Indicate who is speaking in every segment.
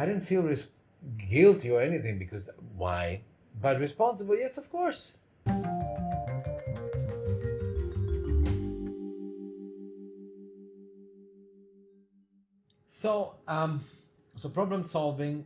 Speaker 1: I didn't feel guilty or anything because why? But responsible, yes, of course. So, so problem solving,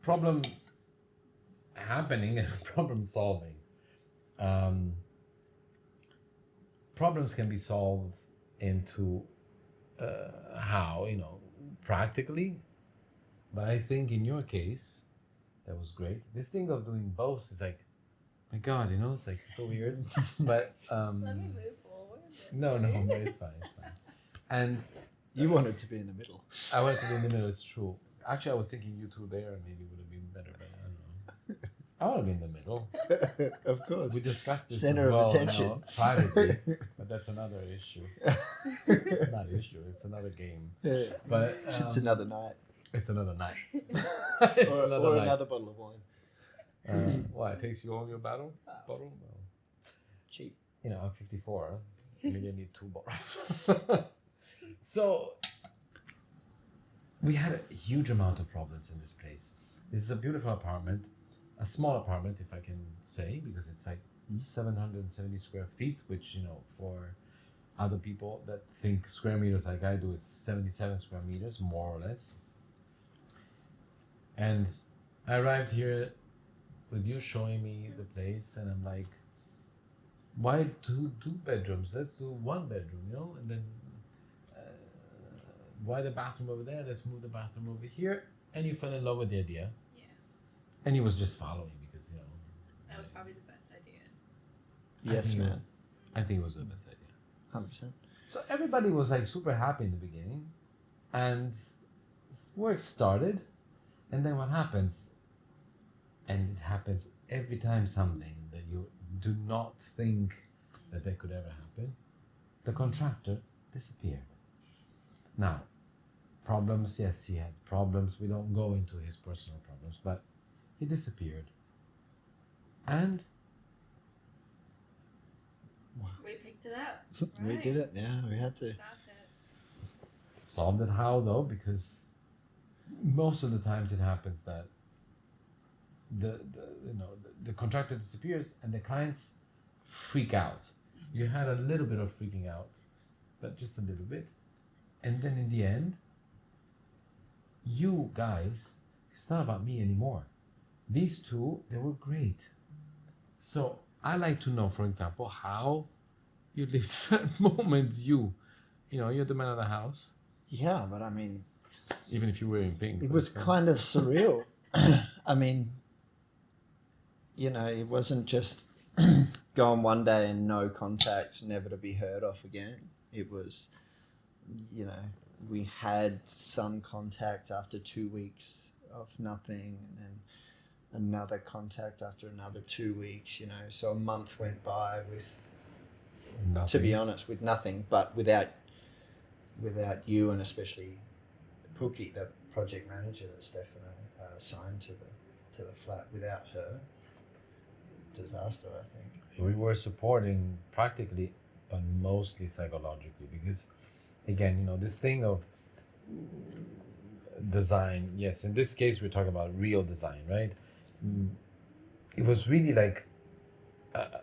Speaker 1: problem happening and problem solving. Problems can be solved into how, practically. But I think in your case, that was great. This thing of doing both is like, my God, it's like so weird. But
Speaker 2: let me move forward.
Speaker 1: no, but it's fine. And
Speaker 3: you wanted to be in the middle.
Speaker 1: I wanted to be in the middle. It's true. Actually, I was thinking you two there maybe would have been better, but I don't know. I want to be in the middle.
Speaker 3: Of course.
Speaker 1: We discussed this
Speaker 3: Center
Speaker 1: as well,
Speaker 3: of attention.
Speaker 1: Privately, but that's another issue. Not issue. It's another game.
Speaker 3: Yeah.
Speaker 1: But
Speaker 3: it's another night.
Speaker 1: It's another night.
Speaker 3: or another bottle of wine.
Speaker 1: Why? It takes you all your bottle? No.
Speaker 3: Cheap.
Speaker 1: I'm 54. Maybe I need 2 bottles. So we had a huge amount of problems in this place. This is a beautiful apartment, a small apartment, if I can say, because it's like 770 square feet, which, for other people that think square meters like I do, it's 77 square meters, more or less. And I arrived here with you showing me the place, and I'm like, why two bedrooms? Let's do 1 bedroom, and then why the bathroom over there? Let's move the bathroom over here. And you fell in love with the idea.
Speaker 2: Yeah.
Speaker 1: And he was just following because,
Speaker 2: that was probably the best idea.
Speaker 3: Yes, man.
Speaker 1: I think it was the best idea.
Speaker 3: 100%.
Speaker 1: So everybody was like super happy in the beginning, and work started. And then what happens? And it happens every time something that you do not think that could ever happen. The contractor disappeared. Now, problems, yes, he had problems. We don't go into his personal problems, but he disappeared. And
Speaker 2: we picked it up.
Speaker 3: We did it. Yeah, we had to.
Speaker 2: Stop it.
Speaker 1: solved it how though? Because most of the times it happens that the contractor disappears and the clients freak out. You had a little bit of freaking out, but just a little bit. And then in the end, you guys, it's not about me anymore. These two, they were great. So I like to know, for example, how you lived that moment. You're the man of the house.
Speaker 3: Yeah, but I mean,
Speaker 1: even if you were in pink.
Speaker 3: It was kind of surreal. I mean, it wasn't just gone one day and no contact, never to be heard of again. It was, we had some contact after 2 weeks of nothing, and then another contact after another 2 weeks, So a month went by with,
Speaker 1: nothing.
Speaker 3: To be honest, with nothing, but without you, and especially Pookie, the project manager that Stefano assigned to the flat. Without her, disaster, I think.
Speaker 1: We were supporting practically, but mostly psychologically, because again, this thing of design, yes, in this case we're talking about real design, right? It was really like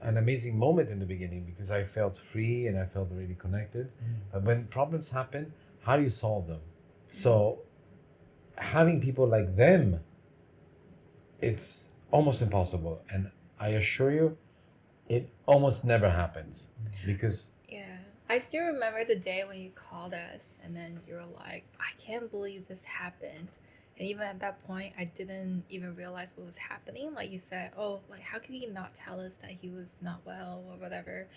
Speaker 1: an amazing moment in the beginning because I felt free and I felt really connected. But when problems happen, how do you solve them? So having people like them, it's almost impossible. And I assure you, it almost never happens because...
Speaker 2: Yeah. I still remember the day when you called us and then you were like, I can't believe this happened. And even at that point, I didn't even realize what was happening. Like you said, how could he not tell us that he was not well or whatever?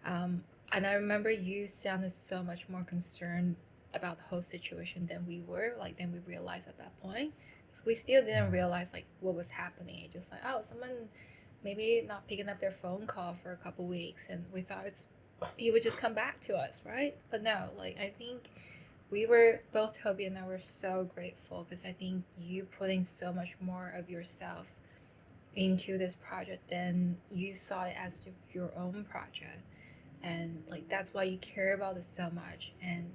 Speaker 2: And I remember you sounded so much more concerned about the whole situation than we were. Than we realized at that point. Because we still didn't realize, what was happening. Just someone maybe not picking up their phone call for a couple weeks. And we thought he would just come back to us, right? But no, I think... both Toby and I were so grateful because I think you putting so much more of yourself into this project than you saw it as your own project. And that's why you care about it so much. And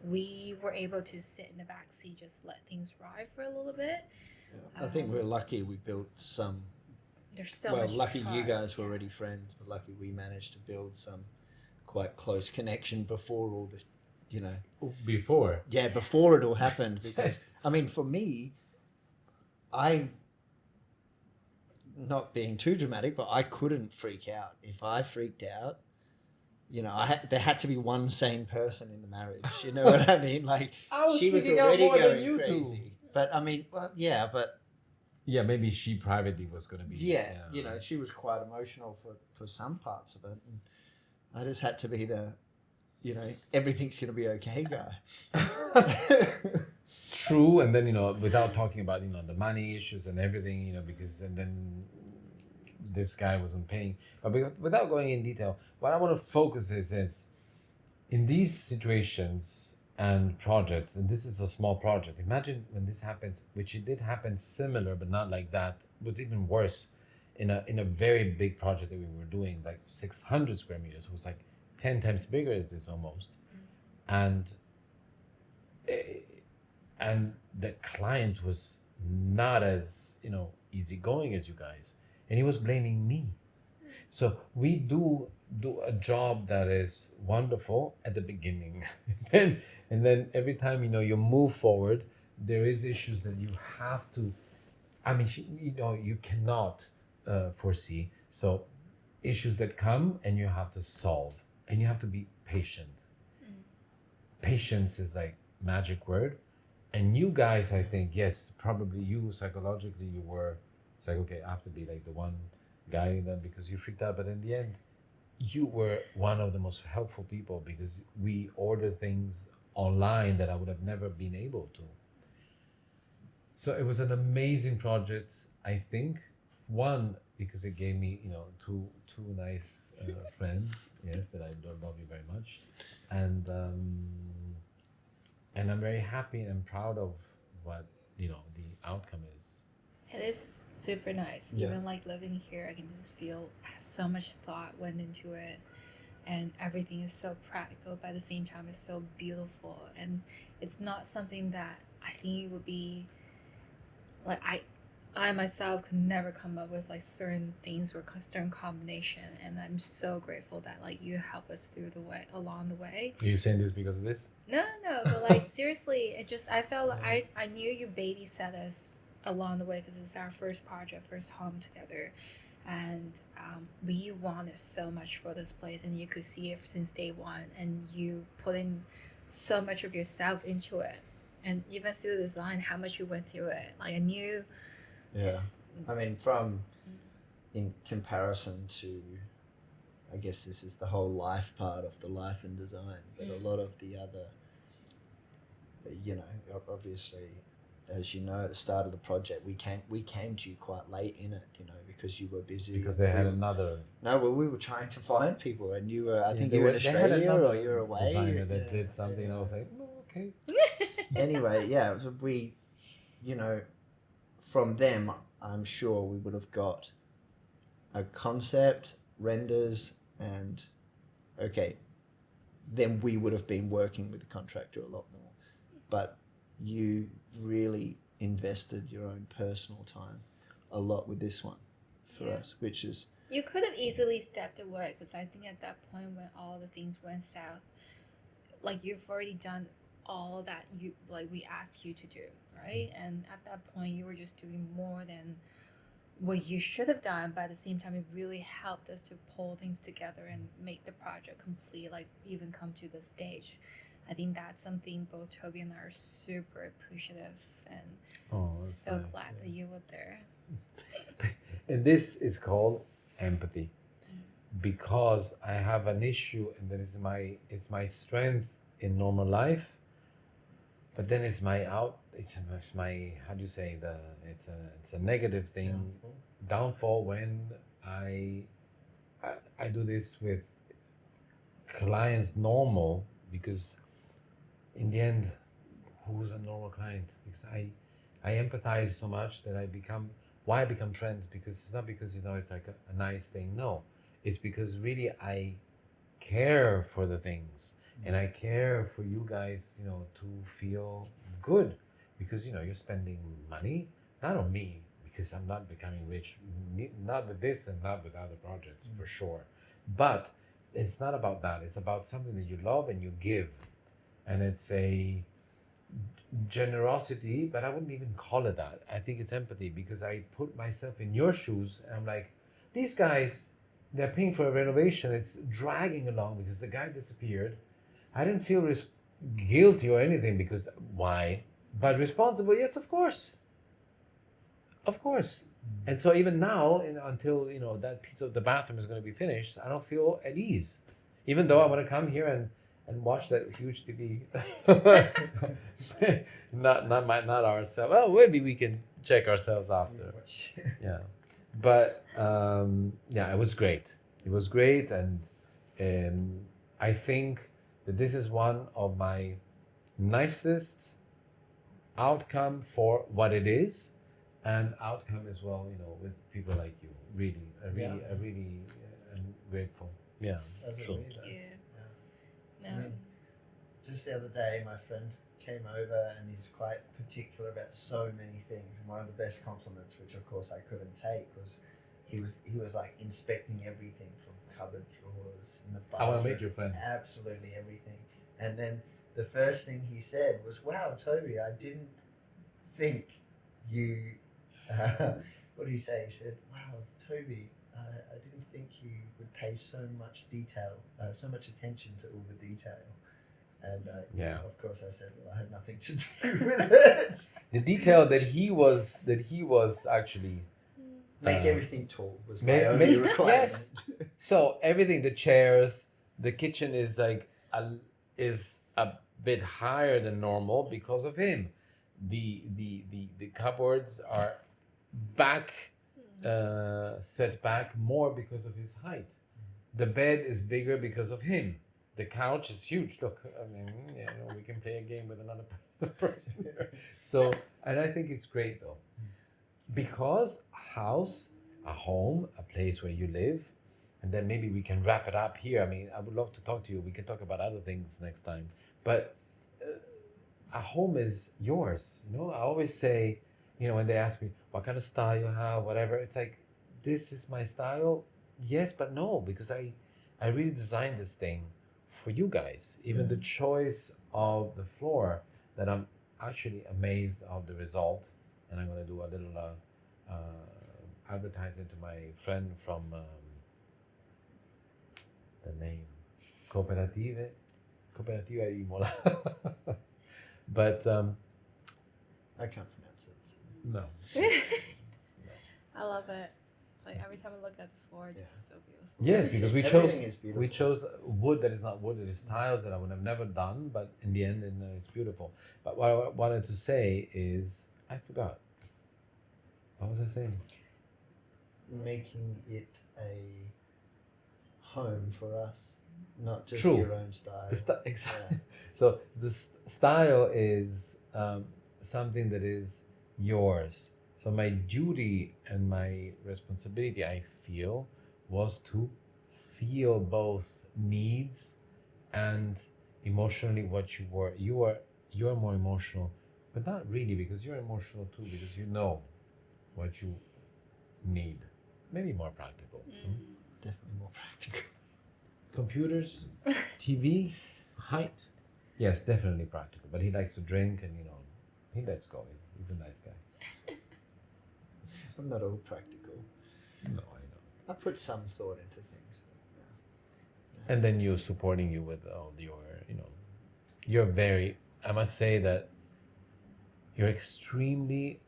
Speaker 2: we were able to sit in the back seat, just let things ride for a little bit.
Speaker 3: I think we're lucky we built some.
Speaker 2: There's so
Speaker 3: Well,
Speaker 2: much
Speaker 3: lucky you
Speaker 2: trust,
Speaker 3: guys were
Speaker 2: yeah.
Speaker 3: already friends, but lucky we managed to build some quite close connection before all the, you know,
Speaker 1: Before.
Speaker 3: yeah, before it all happened. Because I mean, for me, I, not being too dramatic, but I couldn't freak out. If I freaked out, you know, there had to be one sane person in the marriage. You know what I mean? Like
Speaker 1: I was
Speaker 3: she was
Speaker 1: freaking out
Speaker 3: already
Speaker 1: more than
Speaker 3: going
Speaker 1: you two.
Speaker 3: crazy. But I mean, well, yeah, but
Speaker 1: Yeah, maybe she privately was gonna be.
Speaker 3: yeah, you know, she was quite emotional for some parts of it, and I just had to be the, you know, everything's gonna be okay guy.
Speaker 1: True, and then without talking about the money issues and everything, because and then this guy wasn't paying. But without going in detail, what I want to focus is in these situations and projects, and this is a small project. Imagine when this happens, which it did happen similar, but not like that. It was even worse in a very big project that we were doing, like 600 square meters. It was like 10 times bigger as this almost, and the client was not as easygoing as you guys, and he was blaming me. So we do a job that is wonderful at the beginning, and then every time you move forward, there is issues that you have to. I mean, you cannot foresee. So issues that come and you have to solve, and you have to be patient. Patience is like magic word. And you guys, I think, yes, probably you psychologically, you were, it's like, okay, I have to be like the one guy then because you freaked out. But in the end, you were one of the most helpful people because we ordered things online that I would have never been able to. So it was an amazing project, I think. One, because it gave me, two nice friends, yes, that I love you very much. And I'm very happy and proud of what the outcome is.
Speaker 2: It is super nice.
Speaker 3: Yeah.
Speaker 2: Even like living here, I can just feel so much thought went into it, and everything is so practical, but at the same time, it's so beautiful. And it's not something that I think it would be like I myself could never come up with like certain things or certain combination, and I'm so grateful that like you help us through the way along the way.
Speaker 1: Are you saying this because of this?
Speaker 2: No, but like seriously, it just I felt like I knew you babysat us along the way because it's our first project, first home together, and we wanted so much for this place, and you could see it since day one, and you put in so much of yourself into it, and even through the design, how much you went through it. Like I knew.
Speaker 3: Yeah, I mean, in comparison to, I guess this is the whole life part of the life and design, but a lot of the other, obviously, as you know, at the start of the project, we came to you quite late in it, because you were busy.
Speaker 1: Because they had another.
Speaker 3: No, well, we were trying to find people, and you were, I think
Speaker 1: they
Speaker 3: you were in
Speaker 1: they had
Speaker 3: Australia
Speaker 1: another
Speaker 3: or you were away.
Speaker 1: designer that did something, and I was like, oh, okay.
Speaker 3: Anyway, yeah, we, from them, I'm sure we would have got a concept, renders, and okay, then we would have been working with the contractor a lot more. But you really invested your own personal time a lot with this one for us, which is...
Speaker 2: You could have easily stepped away because I think at that point when all the things went south, like you've already done all that we asked you to do, right? And at that point you were just doing more than what you should have done, but at the same time it really helped us to pull things together and make the project complete, like even come to this stage. I think that's something both Toby and I are super appreciative and so
Speaker 1: nice,
Speaker 2: glad that you were there.
Speaker 1: And this is called empathy, because I have an issue, and that is it's my strength in normal life, but then it's my it's my, how do you say, it's a negative thing, downfall when I do this with clients normal, because in the end, who's a normal client? Because I empathize so much that I become friends, because it's not because it's like a nice thing. No, it's because really I care for the things, and I care for you guys, to feel good, because you're spending money not on me, because I'm not becoming rich, not with this and not with other projects for sure, but it's not about that. It's about something that you love and you give, and it's a generosity, but I wouldn't even call it that. I think it's empathy, because I put myself in your shoes and I'm like, these guys, they're paying for a renovation. It's dragging along because the guy disappeared. I didn't feel guilty or anything, because why? But responsible, yes, of course. Of course. And so even now, until that piece of the bathroom is going to be finished, I don't feel at ease, even though I want to come here and watch that huge TV. not ourselves. Well, maybe we can check ourselves after. Yeah, but yeah, it was great. It was great, and I think that this is one of my nicest outcome for what it is, and outcome as well. With people like you, really, I really am grateful. Yeah, true.
Speaker 2: Thank you.
Speaker 3: I
Speaker 2: No.
Speaker 3: mean, just the other day, my friend came over and he's quite particular about so many things. And one of the best compliments, which of course I couldn't take, was he was like inspecting everything from cupboard drawers in the
Speaker 1: I
Speaker 3: bathroom.
Speaker 1: want to meet your friend.
Speaker 3: Absolutely everything. And then the first thing he said was, "Wow, Toby, I didn't think you." What did he say? He said, "Wow, Toby, I didn't think you would pay so much so much attention to all the detail." And
Speaker 1: Yeah.
Speaker 3: of course, I said, "Well, I had nothing to do with it."
Speaker 1: The detail that he was actually
Speaker 3: Make everything tall was my
Speaker 1: Make-
Speaker 3: only
Speaker 1: make-
Speaker 3: requirement.
Speaker 1: yes. So everything, the chairs, the kitchen is like is a bit higher than normal because of him. The cupboards are set back more because of his height. The bed is bigger because of him. The couch is huge. Look, I mean, we can play a game with another person here. So, and I think it's great though, because a home, a place where you live, and then maybe we can wrap it up here. I mean, I would love to talk to you. We can talk about other things next time. But a home is yours. I always say, when they ask me what kind of style you have, whatever, it's like, this is my style. Yes, but no, because I really designed this thing for you guys. Even the choice of the floor, that I'm actually amazed of the result. And I'm going to do a little advertising to my friend from the name Cooperativa Imola. But
Speaker 3: I can't pronounce it.
Speaker 1: no.
Speaker 2: I love it. It's like every time I look at the floor, it's just so beautiful.
Speaker 1: Yes, because
Speaker 3: Everything is beautiful.
Speaker 1: we chose wood that is not wood, it is tiles that I would have never done, but in the end, it's beautiful. But what I wanted to say is, I forgot. What was I saying?
Speaker 3: Making it a home for us, not just
Speaker 1: True.
Speaker 3: your own style.
Speaker 1: Exactly. So the style is something that is yours. So my duty and my responsibility, I feel, was to feel both needs and emotionally what you were. You're more emotional, but not really, because you're emotional too, because you know what you need. Maybe more practical.
Speaker 3: Definitely more practical.
Speaker 1: Computers, TV, height. Yes, definitely practical. But he likes to drink, and he lets go. He's a nice guy.
Speaker 3: I'm not all practical.
Speaker 1: No, I know.
Speaker 3: I put some thought into things.
Speaker 1: And then you supporting you with you're very. I must say that you're extremely.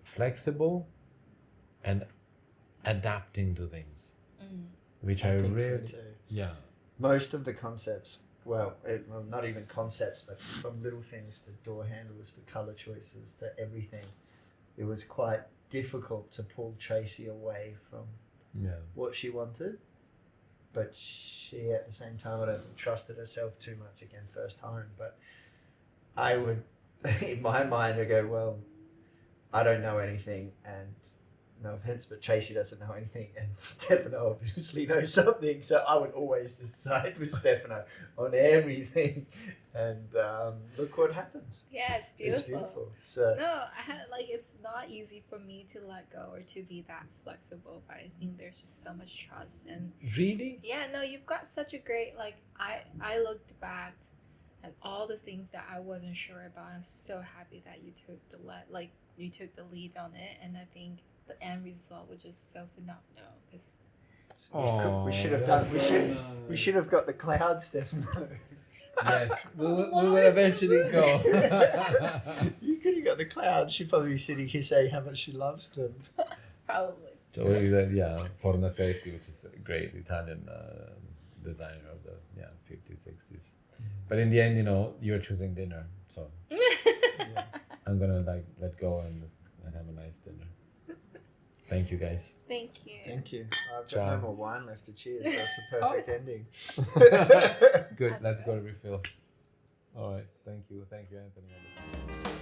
Speaker 1: Flexible and adapting to things, which I
Speaker 3: think
Speaker 1: really
Speaker 3: so too.
Speaker 1: yeah.
Speaker 3: Most of the concepts, well, not even concepts, but from little things to door handles to color choices to everything, it was quite difficult to pull Tracey away from what she wanted. But she, at the same time, I don't trusted herself too much again first time. But I would, in my mind, I go, well, I don't know anything, and no offense, but Tracey doesn't know anything, and Stefano obviously knows something. So I would always just side with Stefano on everything, and look what happens.
Speaker 2: Yeah, it's beautiful.
Speaker 3: It's beautiful. So
Speaker 2: No, I had like it's not easy for me to let go or to be that flexible, but I think there's just so much trust and
Speaker 1: Really?
Speaker 2: yeah, no, you've got such a great like I looked back at all the things that I wasn't sure about. I'm so happy that you took you took the lead on it, and I think the end result was just so phenomenal because
Speaker 3: we should have done. We should have got the cloud, Stefano.
Speaker 1: Yes, we will eventually go.
Speaker 3: You could have got the cloud. She'd probably be sitting here saying how much she loves them.
Speaker 2: probably.
Speaker 1: So yeah, Fornasetti, which is a great Italian designer of the 50s, 60s. But in the end, you're choosing dinner, so I'm gonna let go and have a nice dinner. Thank you, guys.
Speaker 2: Thank you.
Speaker 3: Thank you. I've got
Speaker 1: Ciao.
Speaker 3: no more wine left to cheers, so it's the perfect ending.
Speaker 1: Good. Let's go to refill. All right. Thank you, Anthony.